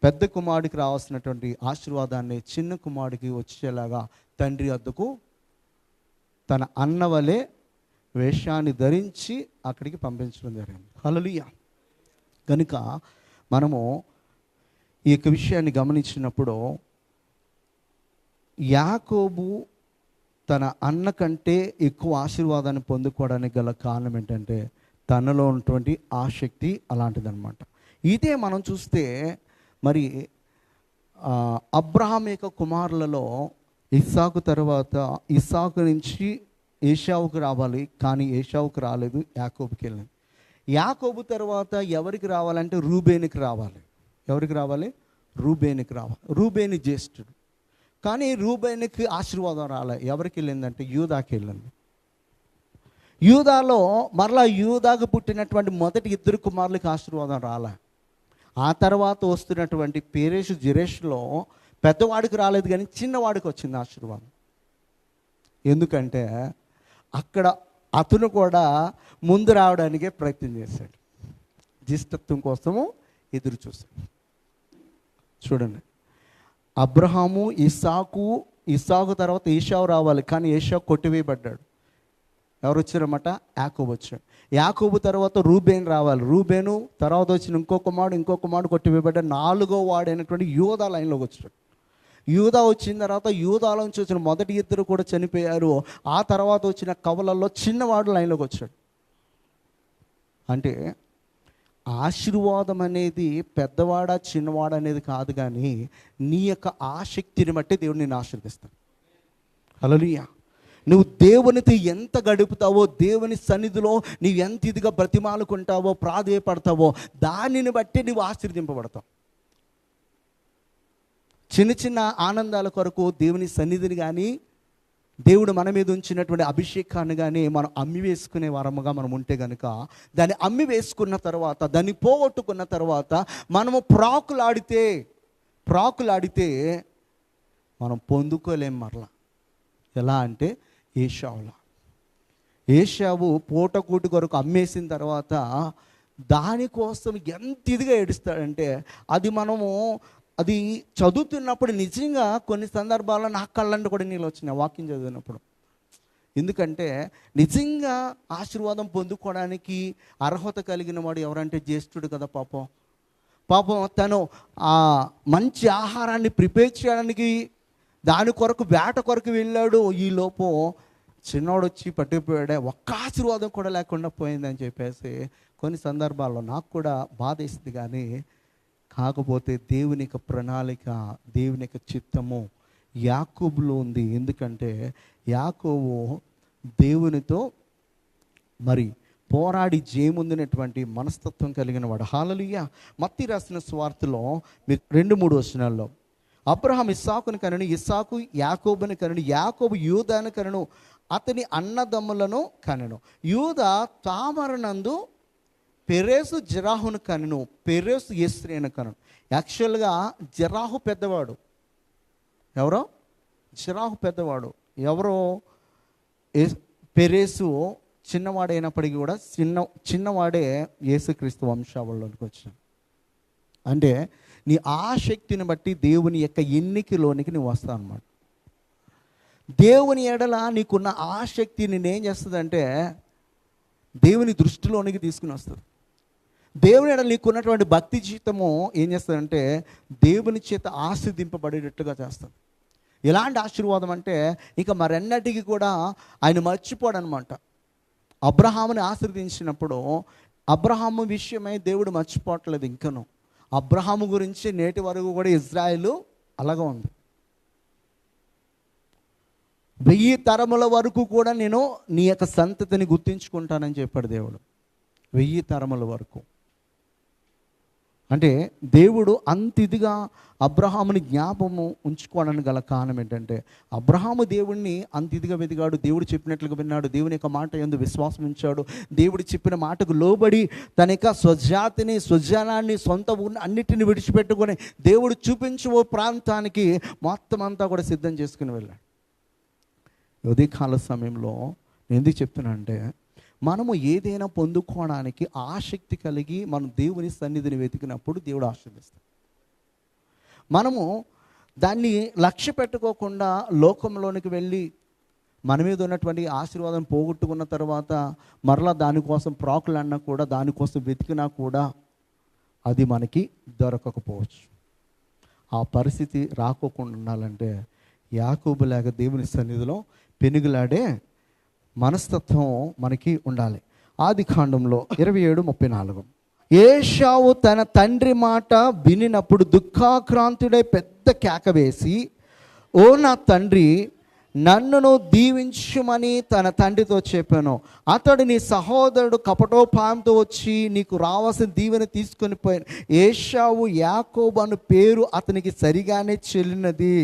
పెద్ద కుమారుడికి రావాల్సినటువంటి ఆశీర్వాదాన్ని చిన్న కుమారుడికి వచ్చేలాగా తండ్రి వద్దకు తన అన్న వలె వేషాన్ని ధరించి అక్కడికి పంపించడం జరిగింది. హల్లెలూయా. కనుక మనము ఈ యొక్క విషయాన్ని గమనించినప్పుడు యాకోబు తన అన్న కంటే ఎక్కువ ఆశీర్వాదాన్ని పొందుకోవడానికి గల కారణం ఏంటంటే తనలో ఉన్నటువంటి ఆసక్తి అలాంటిదన్నమాట. ఇదే మనం చూస్తే మరి అబ్రహాం యొక్క కుమారులలో ఇస్సాకు తర్వాత ఇస్సాకు నుంచి ఏశావుకు రావాలి, కానీ ఏశావుకు రాలేదు, యాకోబుకి వెళ్ళింది. యాకోబు తర్వాత ఎవరికి రావాలంటే రూబేనికి రావాలి. ఎవరికి రావాలి? రూబేనికి రావాలి. రూబేని జ్యేష్ఠుడు, కానీ రూబేనికి ఆశీర్వాదం రాలే. ఎవరికి వెళ్ళిందంటే యూదాకి వెళ్ళింది. యూదాలో మరలా యూదాకు పుట్టినటువంటి మొదటి 2 కుమారులకి ఆశీర్వాదం రాలే. ఆ తర్వాత వస్తున్నటువంటి పేరేషు జిరేష్లో పెద్దవాడికి రాలేదు, కానీ చిన్నవాడికి వచ్చింది ఆశీర్వాదం. ఎందుకంటే అక్కడ అతను కూడా ముందు రావడానికే ప్రయత్నం చేశాడు, జ్యేష్ఠత్వం కోసము ఎదురు చూశాడు. చూడండి, అబ్రహాము ఇస్సాకు తర్వాత ఏశావు రావాలి, కానీ ఏశావు కొట్టివేయబడ్డాడు. ఎవరు వచ్చారన్నమాట? యాకోబు వచ్చాడు. యాకోబు తర్వాత రూబేన్ రావాలి. రూబేను తర్వాత వచ్చిన ఇంకో కుమారుడు కొట్టివేయబడ్డాడు. 4వ వాడైనటువంటి యూదా లైన్లోకి వచ్చాడు. యూదా వచ్చిన తర్వాత యూదాలో నుంచి వచ్చిన మొదటి 2 కూడా చనిపోయారు. ఆ తర్వాత వచ్చిన కవలల్లో చిన్నవాడు లైన్లోకి వచ్చాడు. అంటే ఆశీర్వాదం అనేది పెద్దవాడా చిన్నవాడా అనేది కాదు, కానీ నీ యొక్క ఆసక్తిని బట్టి దేవుడు నిన్ను ఆశీర్వదిస్తాడు. హల్లెలూయా. నువ్వు దేవునితో ఎంత గడుపుతావో, దేవుని సన్నిధిలో నీవు ఎంత ఇదిగా బ్రతిమాలుకుంటావో, ప్రాధేయపడతావో, దానిని బట్టి నువ్వు ఆశీర్వదింపబడతావు. చిన్న చిన్న ఆనందాల కొరకు దేవుని సన్నిధిని కానీ, దేవుడు మన మీద ఉంచినటువంటి అభిషేకాన్ని కానీ మనం అమ్మి వేసుకునే వారముగా మనం ఉంటే కనుక, దాన్ని అమ్మి వేసుకున్న తర్వాత, దాన్ని పోగొట్టుకున్న తర్వాత మనము ప్రాకులాడితే మనం పొందుకోలేం మరలా. ఎలా అంటే ఏశావు పూటకూటి కొరకు అమ్మేసిన తర్వాత దానికోసం ఎంత ఇదిగా ఏడుస్తాడంటే, అది చదువుతున్నప్పుడు నిజంగా కొన్ని సందర్భాల్లో నా కళ్ళంటే కూడా నీళ్ళు వచ్చినాయి వాక్యం చదివినప్పుడు. ఎందుకంటే నిజంగా ఆశీర్వాదం పొందుకోవడానికి అర్హత కలిగిన వాడు ఎవరంటే జ్యేష్ఠుడు కదా. పాపం తను ఆ మంచి ఆహారాన్ని ప్రిపేర్ చేయడానికి దాని కొరకు వేట కొరకు వెళ్ళాడు. ఈ లోపు చిన్నోడు వచ్చి పట్టుకుపోయాడే, ఒక్క ఆశీర్వాదం కూడా లేకుండా పోయిందని చెప్పేసి కొన్ని సందర్భాల్లో నాకు కూడా బాధేస్తుంది. కానీ కాకపోతే దేవుని యొక్క ప్రణాళిక, దేవుని యొక్క చిత్తము యాకోబులో ఉంది. ఎందుకంటే యాకోబు దేవునితో పోరాడి జయముందినటువంటి మనస్తత్వం కలిగిన వాడు. హల్లెలూయా. మత్తయి రాసిన సువార్తలో మీరు 2-3 వచనాల్లో అబ్రహాం ఇస్సాకును కనెను, ఇస్సాకు యాకోబుని కనెను, యాకోబు యూదాను కనెను, అతని అన్నదమ్ములను కనెను. యూదా తామరనందు పెరేసు జెరాహును కనెను, పెరేసు ఎస్రేను కనెను. యాక్చువల్గా జెరాహు పెద్దవాడు. ఎవరో జెరాహు పెద్దవాడు. ఎవరో పెరేసు చిన్నవాడైనప్పటికీ కూడా చిన్నవాడే యేసుక్రీస్తు వంశావళిలోనికి వచ్చాడు. అంటే నీ ఆసక్తిని బట్టి దేవుని యొక్క ఎన్నికలోనికి నువ్వు వస్తావు అన్నమాట. దేవుని ఎడల నీకున్న ఆసక్తి నేనేం చేస్తుందంటే దేవుని దృష్టిలోనికి తీసుకుని వస్తుంది. దేవుని ఎడల నీకున్నటువంటి భక్తి జీవితము ఏం చేస్తుందంటే దేవుని చేత ఆశీర్వదింపబడేటట్టుగా చేస్తుంది. ఎలాంటి ఆశీర్వాదం అంటే ఇక మరెన్నటికి కూడా ఆయన మర్చిపోడు అనమాట. అబ్రహాముని ఆశీర్వదించినప్పుడు అబ్రహాము విషయమై దేవుడు మర్చిపోవట్లేదు. ఇంకను అబ్రహాము గురించి నేటి వరకు కూడా ఇజ్రాయేలు అలాగా ఉంది. 1000 తరముల వరకు కూడా నేను నీ యొక్క సంతతిని గుర్తించుకుంటానని చెప్పాడు దేవుడు. 1000 తరముల వరకు అంటే దేవుడు అంత ఇదిగా అబ్రహాముని జ్ఞాపకము ఉంచుకోవడానికి గల కారణం ఏంటంటే అబ్రహాము దేవుడిని అంత ఇదిగా వెతికాడు. దేవుడు చెప్పినట్లుగా విన్నాడు. దేవుని యొక్క మాట యందు విశ్వాసం ఉంచాడు. దేవుడు చెప్పిన మాటకు లోబడి తన యొక్క స్వజనాన్ని సొంత అన్నిటిని విడిచిపెట్టుకొని దేవుడు చూపించే ప్రాంతానికి మొత్తం అంతా కూడా సిద్ధం చేసుకుని వెళ్ళాడు. ఉదయకాల సమయంలో నేను ఎందుకు చెప్తున్నా అంటే మనము ఏదైనా పొందుకోవడానికి ఆసక్తి కలిగి మనం దేవుని సన్నిధిని వెతికినప్పుడు దేవుడు ఆశీర్వదిస్తాడు. మనము దాన్ని లక్ష్య పెట్టుకోకుండా లోకంలోనికి వెళ్ళి మన మీద ఉన్నటువంటి ఆశీర్వాదం పోగొట్టుకున్న తర్వాత మరలా దానికోసం ప్రాకులన్నా కూడా దానికోసం వెతికినా కూడా అది మనకి దొరకకపోవచ్చు. ఆ పరిస్థితి రాకోకుండా ఉండాలంటే యాకోబు లాగా దేవుని సన్నిధిలో పెనుగులాడే మనస్తత్వం మనకి ఉండాలి. ఆదికాండంలో 27:34 ఏశావు తన తండ్రి మాట వినినప్పుడు దుఃఖాక్రాంతుడై పెద్ద కేక వేసి, ఓ నా తండ్రి, నన్నును దీవించుమని తన తండ్రితో చెప్పాను. అతడు నీ సహోదరుడు కపటోపాయంతో వచ్చి నీకు రావాల్సిన దీవెన తీసుకొని పోయాను. ఏశావు యాకోబు అను పేరు అతనికి సరిగానే చెల్లినది.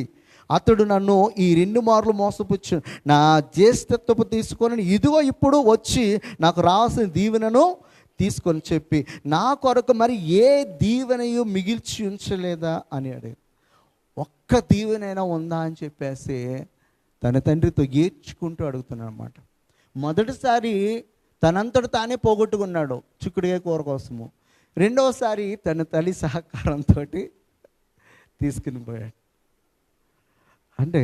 అతడు నన్ను ఈ 2 మార్లు మోసపుచ్చు నా జ్యేష్ఠత్వపు తీసుకొని ఇదిగో ఇప్పుడు వచ్చి నాకు రావాల్సిన దీవెనను తీసుకొని చెప్పి నా కొరకు మరి ఏ దీవెనయు మిగిల్చి ఉంచలేదా అని అడిగాడు. ఒక్క దీవెనైనా ఉందా అని చెప్పేసి తన తండ్రితో ఏడ్చుకుంటూ అడుగుతున్నాడు అన్నమాట. మొదటిసారి తనంతట తానే పోగొట్టుకున్నాడు చిక్కుడుకాయ కూర కోసము. రెండవసారి తన తల్లి సహకారంతో తీసుకుని పోయాడు. అంటే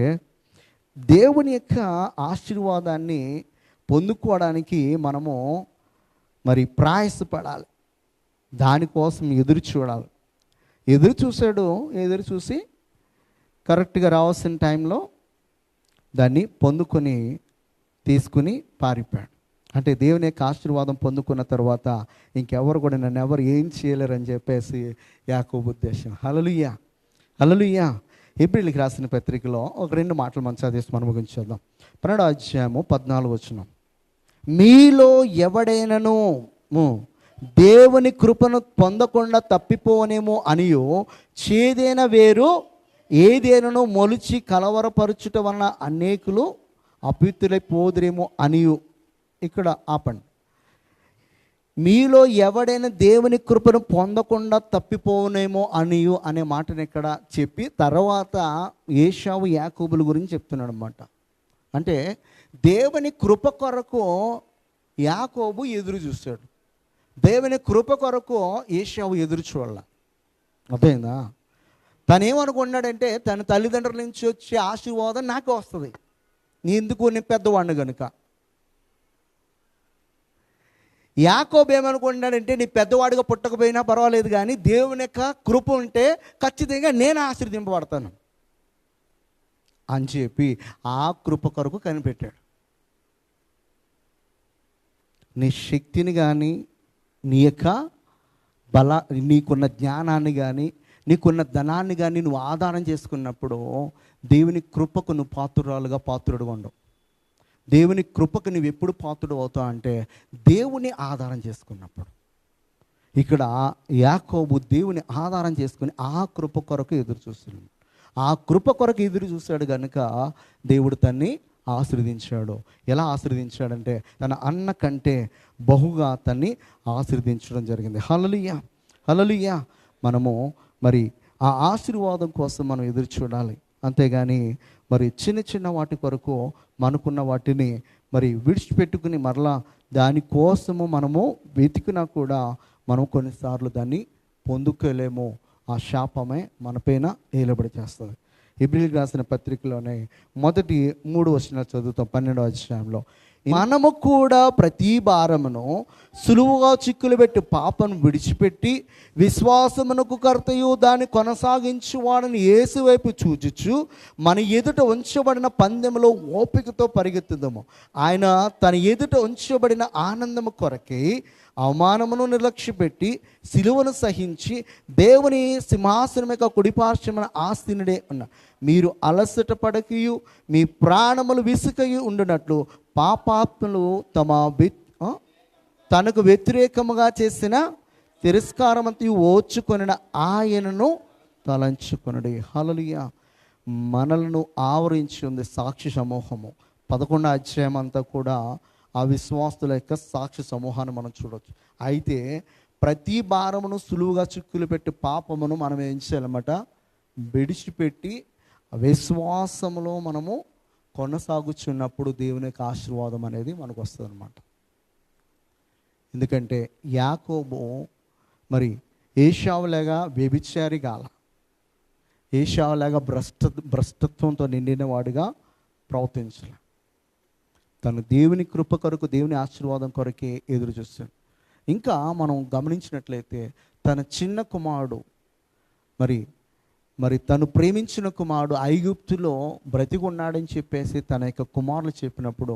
దేవుని యొక్క ఆశీర్వాదాన్ని పొందుకోవడానికి మనము ప్రయాసపడాలి. దానికోసం ఎదురు చూడాలి. ఎదురు చూసి కరెక్ట్గా రావాల్సిన టైంలో దాన్ని తీసుకుని పారిపోయాడు. అంటే దేవుని యొక్క ఆశీర్వాదం పొందుకున్న తర్వాత ఇంకెవరు కూడా నన్ను ఎవరు ఏం చేయలేరని చెప్పేసి యాకోబు ఉద్దేశం. హల్లెలూయా, హల్లెలూయా. హెబ్రీయులకు రాసిన పత్రికలో ఒక 2 మాటలు మనం చదివేసి మనం ముగించేద్దాం. 12వ అధ్యాయము 14వ వచనం. మీలో ఎవడైనను దేవుని కృపను పొందకుండా తప్పిపోనేమో అనియో, చేదైన వేరు ఏదేనను మొలిచి కలవరపరచుట వలన అనేకులు అపవిత్రులైపోదురేమో అనియు. ఇక్కడ ఆపండి. మీలో ఎవడైనా దేవుని కృపను పొందకుండా తప్పిపోనేమో అనియు అనే మాటను ఇక్కడ చెప్పి తర్వాత ఏశావు యాకోబుల గురించి చెప్తున్నాడు అన్నమాట. అంటే దేవుని కృప కొరకు యాకోబు ఎదురు చూస్తాడు, దేవుని కృప కొరకు ఏశావు ఎదురు చూడాల. అర్థమైందా? తనేమనుకున్నాడంటే తన తల్లిదండ్రుల నుంచి వచ్చే ఆశీర్వాదం నాకే వస్తుంది, నీ ఎందుకు, నేను పెద్దవాడిని కనుక. యాకోబు ఏమనుకుంటున్నాడంటే నీ పెద్దవాడిగా పుట్టకపోయినా పర్వాలేదు కానీ దేవుని యొక్క కృప ఉంటే ఖచ్చితంగా నేను ఆశీర్వదింపబడతాను అని చెప్పి ఆ కృప కొరకు కనిపెట్టాడు. నీ శక్తిని కానీ, నీ యొక్క నీకున్న జ్ఞానాన్ని కానీ, నీకున్న ధనాన్ని కానీ నువ్వు ఆధారం చేసుకున్నప్పుడు దేవుని కృపకు నువ్వు పాత్రుడుగా ఉండవు. దేవుని కృపకు నువ్వు ఎప్పుడు పాత్రుడు అవుతావు అంటే దేవుని ఆధారం చేసుకున్నప్పుడు. ఇక్కడ యాకోబు దేవుని ఆధారం చేసుకుని ఆ కృప కొరకు ఎదురు చూస్తున్నాడు. ఆ కృప కొరకు ఎదురు చూశాడు కనుక దేవుడు తన్ని ఆశీర్వదించాడు. ఎలా ఆశీర్వదించాడంటే తన అన్న కంటే బహుగా తన్ని ఆశీర్వదించడం జరిగింది. హల్లెలూయా, హల్లెలూయా. మనము మరి ఆ ఆశీర్వాదం కోసం మనం ఎదురు చూడాలి. అంతేగాని మరి చిన్న చిన్న వాటి కొరకు మనకున్న వాటిని మరి విడిచిపెట్టుకుని మరలా దానికోసము మనము వెతికినా కూడా మనం కొన్నిసార్లు దాన్ని పొందుకోలేము. ఆ శాపమే మనపైన ఏలబడి చేస్తుంది. హెబ్రీయులకు రాసిన పత్రికలోనే మొదటి 3 వచనాలు చదువుతాం. 12వ అధ్యాయంలో, మనము కూడా ప్రతి భారమును సులువుగా చిక్కులు పెట్టి పాపను విడిచిపెట్టి విశ్వాసమునకు కర్తయు దాన్ని కొనసాగించువాడని యేసు వైపు చూచుచు మన ఎదుట ఉంచబడిన పందెములో ఓపికతో పరిగెత్తుదాము. ఆయన తన ఎదుట ఉంచబడిన ఆనందము కొరకై అవమానమును నిర్లక్ష్యపెట్టి సిలువను సహించి దేవుని సింహాసనం యొక్క కుడిపార్శ్వమున ఆసీనుడే ఉన్న మీరు అలసట పడకయు మీ ప్రాణములు విసుకయు ఉండునట్లు పాపాత్ములు తనకు వ్యతిరేకముగా చేసిన తిరస్కారమంతయు ఓర్చుకొనిన ఆయనను తలంచుకొనుడి. హల్లెలూయా. మనలను ఆవరించి ఉంది సాక్షి సమూహము. 11వ అధ్యాయం అంతా కూడా ఆ విశ్వాసుల యొక్క సాక్షి సమూహాన్ని మనం చూడవచ్చు. అయితే ప్రతి భారమును సులువుగా చిక్కులు పెట్టి పాపమును మనం ఏం చేయాలన్నమాట, విడిచిపెట్టి విశ్వాసములో మనము కొనసాగుచున్నప్పుడు దేవుని యొక్క ఆశీర్వాదం అనేది మనకు వస్తుంది అన్నమాట. ఎందుకంటే యాకోబు మరి ఏశావులాగా వ్యభిచారి కాల, ఏశావులాగా భ్రష్టత్వంతో నిండిన వాడిగా ప్రవర్తించాలి. తను దేవుని కృప కొరకు, దేవుని ఆశీర్వాదం కొరకే ఎదురు చూస్తాడు. ఇంకా మనం గమనించినట్లయితే తన చిన్న కుమారుడు మరి తను ప్రేమించిన కుమారుడు ఐగుప్తులో బ్రతికి ఉన్నాడని చెప్పేసి తన యొక్క కుమారులు చెప్పినప్పుడు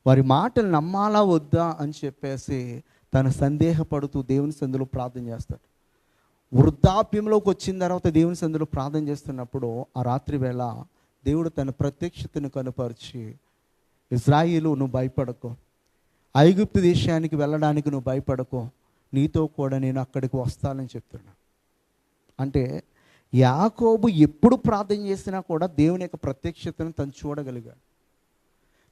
వారి మాటలు నమ్మాలా వద్దా అని చెప్పేసి తను సందేహపడుతూ దేవుని సన్నిధిలో ప్రార్థన చేస్తాడు. వృద్ధాప్యంలోకి వచ్చిన తర్వాత దేవుని సన్నిధిలో ప్రార్థన చేస్తున్నప్పుడు ఆ రాత్రి వేళ దేవుడు తన ప్రత్యక్షతను కనుపరిచి, ఇజ్రాయేలు నువ్వు భయపడకు, ఐగుప్తు దేశానికి వెళ్ళడానికి నువ్వు భయపడకు, నీతో కూడా నేను అక్కడికి వస్తానని చెప్తున్నాను. అంటే యాకోబు ఎప్పుడు ప్రార్థన చేసినా కూడా దేవుని యొక్క ప్రత్యక్షతను తను చూడగలిగాడు.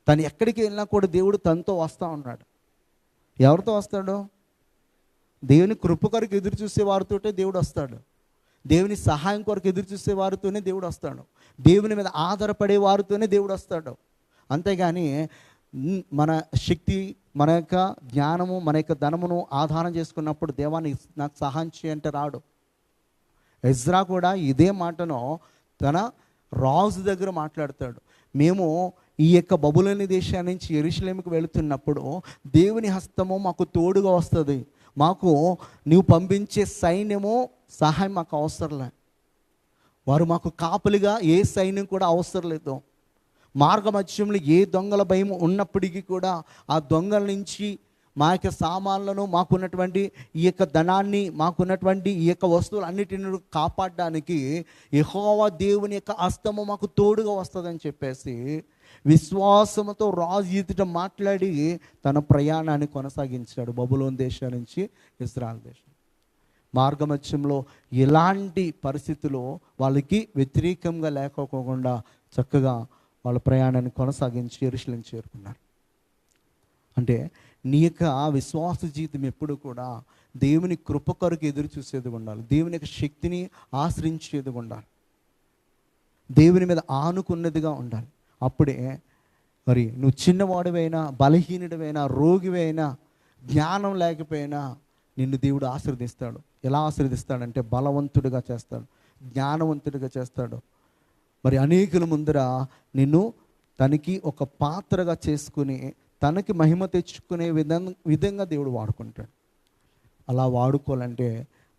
తను ఎక్కడికి వెళ్ళినా కూడా దేవుడు తనతో వస్తూ ఉన్నాడు. ఎవరితో వస్తాడు? దేవుని కృప కొరకు ఎదురు చూసే వారితోటే దేవుడు వస్తాడు. దేవుని సహాయం కొరకు ఎదురు చూసే వారితోనే దేవుడు వస్తాడు. దేవుని మీద ఆధారపడే వారితోనే దేవుడు వస్తాడు. అంతేగాని మన శక్తి, మన యొక్క జ్ఞానము, మన యొక్క ధనమును ఆధారం చేసుకున్నప్పుడు దేవాన్ని నాకు సహాయం చేయంటే రాడు. ఎజ్రా కూడా ఇదే మాటను తన రాజు దగ్గర మాట్లాడతాడు. మేము ఈ యొక్క బబులోని దేశం నుంచి యెరూషలేముకు వెళుతున్నప్పుడు దేవుని హస్తము మాకు తోడుగా వస్తుంది, మాకు నీవు పంపించే సైన్యము సహాయం మాకు అవసరం లేదు, వారు మాకు కాపలిగా ఏ సైన్యం కూడా అవసరం లేదు, మార్గమధ్యంలో ఏ దొంగల భయం ఉన్నప్పటికీ కూడా ఆ దొంగల నుంచి మా యొక్క సామాన్లను, మాకున్నటువంటి ఈ యొక్క ధనాన్ని, మాకున్నటువంటి ఈ యొక్క వస్తువులన్నిటిని కాపాడడానికి యెహోవా దేవుని యొక్క హస్తము మాకు తోడుగా వస్తుందని చెప్పేసి విశ్వాసంతో రాజు ఎదుట మాట్లాడి తన ప్రయాణాన్ని కొనసాగించాడు బబులోను దేశం నుంచి ఇశ్రాయేలు దేశం. మార్గమధ్యంలో ఎలాంటి పరిస్థితుల్లో వాళ్ళకి వ్యతిరేకంగా లేకోకుండా చక్కగా వాళ్ళ ప్రయాణాన్ని కొనసాగించి యెరూషలేము చేరుకున్నారు. అంటే నీ యొక్క విశ్వాస జీవితం ఎప్పుడు కూడా దేవుని కృప కొరకు ఎదురు చూసేది ఉండాలి. దేవుని యొక్క శక్తిని ఆశ్రయించేది ఉండాలి. దేవుని మీద ఆనుకున్నదిగా ఉండాలి. అప్పుడే మరి నువ్వు చిన్నవాడివైనా, బలహీనుడివైనా, రోగివైనా, జ్ఞానం లేకపోయినా నిన్ను దేవుడు ఆశీర్వదిస్తాడు. ఎలా ఆశీర్వదిస్తాడంటే బలవంతుడిగా చేస్తాడు, జ్ఞానవంతుడిగా చేస్తాడు. మరి అనేకుల ముందర నిన్ను తనకి ఒక పాత్రగా చేసుకుని తనకి మహిమ తెచ్చుకునే విధంగా దేవుడు వాడుకుంటాడు. అలా వాడుకోవాలంటే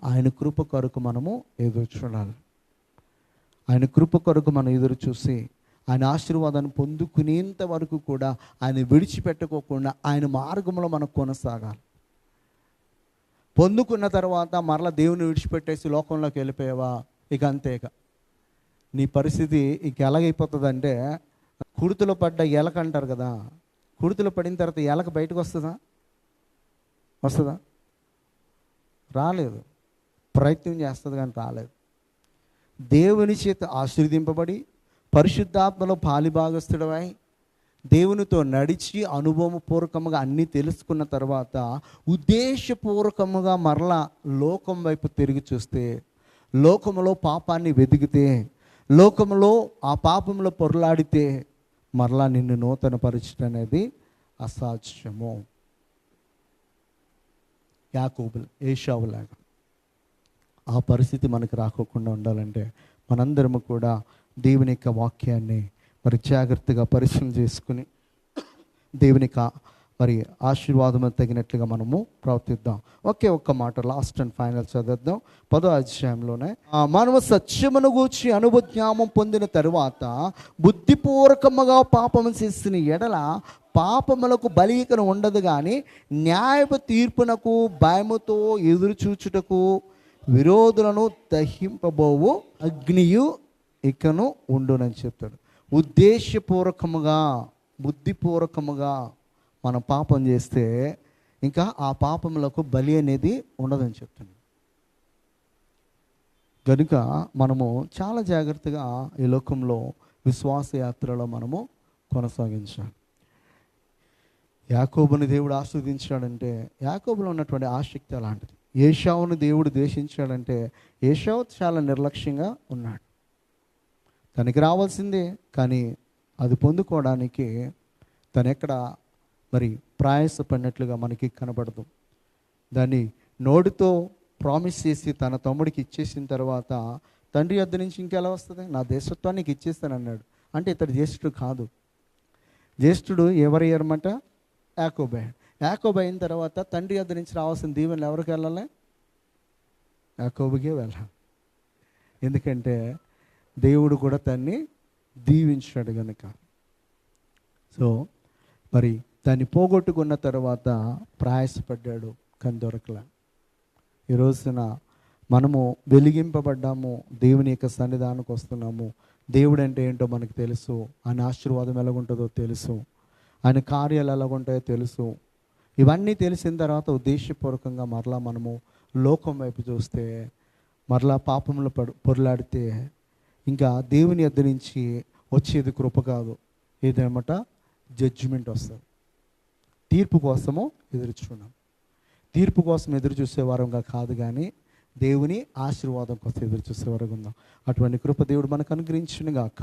ఆయన కృప కొరకు మనము ఎదురు చూడాలి. ఆయన కృప కొరకు మనం ఎదురు చూసి ఆయన ఆశీర్వాదాన్ని పొందుకునేంత వరకు కూడా ఆయన విడిచిపెట్టుకోకుండా ఆయన మార్గంలో మనం కొనసాగాలి. పొందుకున్న తర్వాత మరలా దేవుని విడిచిపెట్టేసి లోకంలోకి వెళ్ళిపోయావా, ఇక అంతేక నీ పరిస్థితి ఇక ఎలాగైపోతుందంటే, కుడితిలో పడ్డ ఎలక అంటారు కదా, కుడితిలో పడిన తర్వాత ఎలక బయటకు వస్తుందా? రాలేదు. ప్రయత్నం చేస్తుంది కానీ రాలేదు. దేవుని చేత ఆశీర్వదింపబడి పరిశుద్ధాత్మలో పాలిభాగస్తుడవై దేవునితో నడిచి అనుభవపూర్వకంగా అన్నీ తెలుసుకున్న తర్వాత ఉద్దేశపూర్వకముగా మరలా లోకం వైపు తిరిగి చూస్తే, లోకములో పాపాన్ని వెతికితే, లోకములో ఆ పాపంలో పొరలాడితే మరలా నిన్ను నూతన పరిచయం అనేది అసాధ్యము. యాకోబు, ఏశావులాగా ఆ పరిస్థితి మనకు రాకోకుండా ఉండాలంటే మనందరము కూడా దేవుని యొక్క వాక్యాన్ని మరి జాగ్రత్తగా పరిశీలన చేసుకుని దేవుని మరి ఆశీర్వాదం తగినట్లుగా మనము ప్రవర్తిద్దాం. ఒక్క మాట లాస్ట్ అండ్ ఫైనల్ చదిద్దాం. 10వ అధ్యాయంలోనే మనము సత్యమును గూర్చి అనుభజ్ఞానం పొందిన తరువాత బుద్ధిపూర్వకముగా పాపము చేసిన ఎడల పాపములకు బలీకను ఉండదు, కానీ న్యాయపు తీర్పునకు భయముతో ఎదురు చూచుటకు విరోధులను దహింపబోవు అగ్నియు ఇకను ఉండునని చెప్తాడు. ఉద్దేశపూర్వకముగా, బుద్ధిపూర్వకముగా మనం పాపం చేస్తే ఇంకా ఆ పాపములకు బలి అనేది ఉండదని చెప్తున్నాడు. కనుక మనము చాలా జాగ్రత్తగా ఈ లోకంలో విశ్వాస యాత్రలో మనము కొనసాగించాలి. యాకోబుని దేవుడు ఆస్వాదించాడంటే యాకోబులో ఉన్నటువంటి ఆసక్తి అలాంటిది. ఏశావును దేవుడు ద్వేషించాడంటే ఏశావు చాలా నిర్లక్ష్యంగా ఉన్నాడు. తనకి రావాల్సిందే, కానీ అది పొందుకోవడానికి తను ఎక్కడ మరి ప్రయాసపడినట్లుగా మనకి కనబడదు. దాన్ని నోటితో ప్రామిస్ చేసి తన తమ్ముడికి ఇచ్చేసిన తర్వాత తండ్రి వద్ద నుంచి ఇంకెలా వస్తుంది? నా దేశత్వానికి ఇచ్చేస్తానన్నాడు. అంటే ఇతడు జ్యేష్ఠుడు కాదు. జ్యేష్ఠుడు ఎవరయ్యారన్నమాట? యాకోబే. యాకోబు అయిన తర్వాత తండ్రి వద్ద నుంచి రావాల్సిన దీవెనలు ఎవరికి వెళ్ళాలి? యాకోబుకే వెళ్ళాలి. ఎందుకంటే దేవుడు కూడా తన్ని దీవించాడు కనుక. సో మరి దాన్ని పోగొట్టుకున్న తర్వాత ప్రయాసపడ్డాడు, కానీ దొరకలే. ఈ రోజున మనము వెలిగింపబడ్డాము, దేవుని యొక్క సన్నిధానానికి వస్తున్నాము. దేవుడు అంటే ఏంటో మనకు తెలుసు, ఆయన ఆశీర్వాదం ఎలాగుంటుందో తెలుసు, ఆయన కార్యాలు ఎలాగుంటాయో తెలుసు. ఇవన్నీ తెలిసిన తర్వాత ఉద్దేశపూర్వకంగా మరలా మనము లోకం వైపు చూస్తే, మరలా పాపంలో పొరలాడితే ఇంకా దేవుని యొద్ద నుంచి వచ్చేది కృప కాదు, ఏదన్నమాట జడ్జిమెంట్ వస్తుంది. తీర్పు కోసము ఎదురుచున్నాం. తీర్పు కోసం ఎదురు చూసేవారంగా కాదు, కానీ దేవుని ఆశీర్వాదం కోసం ఎదురు చూసేవారుగా ఉందాం. అటువంటి కృప దేవుడు మనకు అనుగ్రహించును గాక.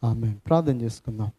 ఆమేన్. ప్రార్థన చేసుకుందాం.